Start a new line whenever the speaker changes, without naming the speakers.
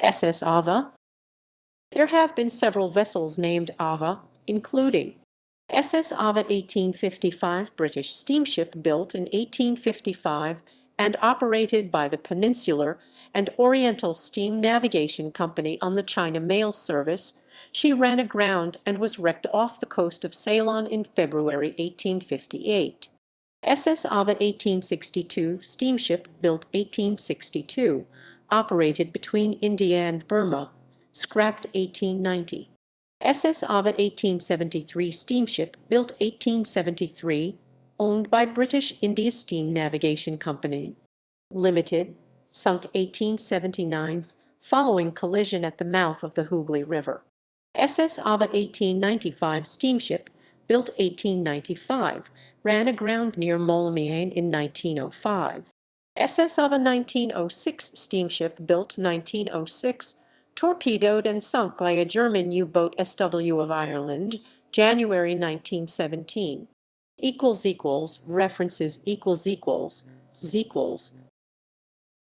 SS Ava. There have been several vessels named Ava, including SS Ava 1855, British steamship built in 1855 and operated by the Peninsular and Oriental Steam Navigation Company on the China Mail Service. She ran aground and was wrecked off the coast of Ceylon in February 1858. SS Ava 1862, steamship built 1862, operated between India and Burma, scrapped 1890. SS Ava 1873, steamship built 1873, owned by British India Steam Navigation Company Limited, sunk 1879 following collision at the mouth of the Hooghly River. SS Ava 1895, steamship built 1895, ran aground near Mawlamyine in 1905. SS Ava 1906, steamship built 1906, torpedoed and sunk by a German U-boat SW of Ireland, January 1917. References